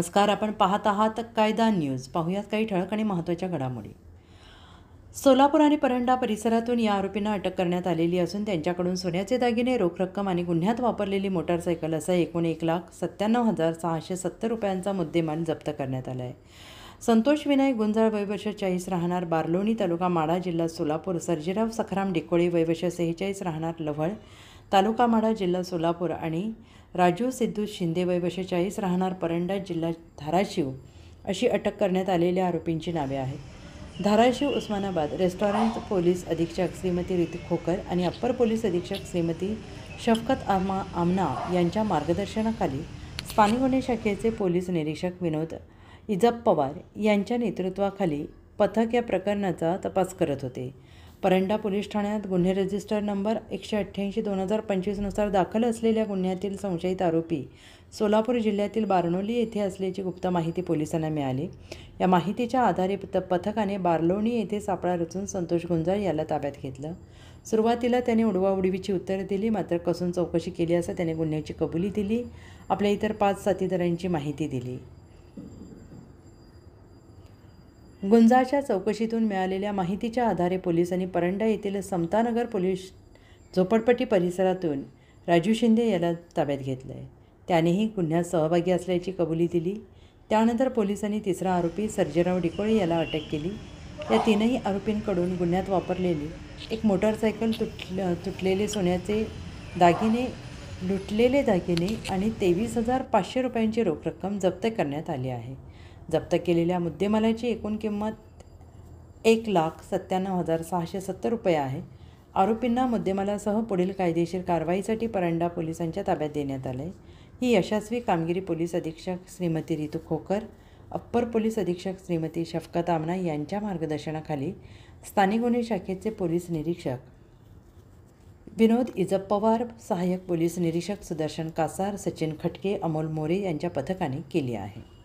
नमस्कार, आपण पाहत आहात कायदा न्यूज। पाहुयात काही ठळक आणि महत्त्वाच्या घडामोडी। सोलापूर आणि परंडा परिसरातून या आरोपींना अटक करण्यात आलेली असून त्यांच्याकडून सोन्याचे दागिने, रोख रक्कम आणि गुन्ह्यात वापरलेली मोटारसायकल असा एकूण 1,97,670 रुपयांचा मुद्देमाल जप्त करण्यात आला आहे। संतोष विनायक गुंजाळ, वय वर्ष 40, राहणार बारलोणी, तालुका माढा, जिल्हा सोलापूर; सर्जेराव सखाराम डिकोळे, वय वर्ष 46, राहणार लव्हळ, तालुका माढा, जिल्हा सोलापूर; आणि राजू सिद्धू शिंदे, वय वर्ष 40, राहणार परंडा, जिल्हा धाराशिव अशी अटक करण्यात आलेल्या आरोपींची नावे आहेत। धाराशिव उस्मानाबाद रेस्टॉरंट पोलीस अधीक्षक श्रीमती ऋतू खोकर आणि अप्पर पोलीस अधीक्षक श्रीमती शफकत आमना यांच्या मार्गदर्शनाखाली स्थानिक गुन्हे शाखेचे पोलीस निरीक्षक विनोद इजप्पवार यांच्या नेतृत्वाखाली पथक या प्रकरणाचा तपास करत होते। परंडा पोलीस ठाण्यात गुन्हे रजिस्टर नंबर 188/2025 नुसार दाखल असलेल्या गुन्ह्यातील संशयित आरोपी सोलापूर जिल्ह्यातील बारनोली येथे असल्याची गुप्त माहिती पोलिसांना मिळाली। या माहितीच्या आधारे पथकाने बारलोणी येथे सापळा रचून संतोष गुंजाळ याला ताब्यात घेतलं। सुरुवातीला त्याने उडवाउडवीची उत्तरे दिली, मात्र कसून चौकशी केली असता त्याने गुन्ह्याची कबुली दिली। आपल्या इतर 5 साथीदारांची माहिती दिली। गुंजाळच्या चौकशीतून मिळालेल्या माहितीच्या आधारे पोलिसांनी परंडा येथील समतानगर पोलीस झोपडपट्टी परिसरातून राजू शिंदे याला ताब्यात घेतलं आहे। त्यानेही गुन्ह्यात सहभागी असल्याची कबुली दिली। त्यानंतर पोलिसांनी तिसरा आरोपी सर्जेराव डिकोळे याला अटक केली। या तीनही आरोपींकडून गुन्ह्यात वापरलेली एक मोटारसायकल, तुटलेले सोन्याचे दागिने, लुटलेले दागिने आणि 23,500 रुपयांची रोख रक्कम जप्त करण्यात आली आहे। जप्त केलेल्या मुद्देमालाची एकूण किंमत 1,97,670 रुपये आहे। आरोपींना मुद्देमालासह पुढील कायदेशीर कारवाईसाठी परंडा पोलिसांच्या ताब्यात देण्यात आले। ही यशस्वी कामगिरी पोलीस अधीक्षक श्रीमती ऋतू खोकर, अप्पर पोलीस अधीक्षक श्रीमती शफकत आमना यांच्या मार्गदर्शनाखाली स्थानिक गुन्हे शाखेचे पोलीस निरीक्षक विनोद इजप्पवार, सहाय्यक पोलीस निरीक्षक सुदर्शन कासार, सचिन खटके, अमोल मोरे यांच्या पथकाने केली आहे।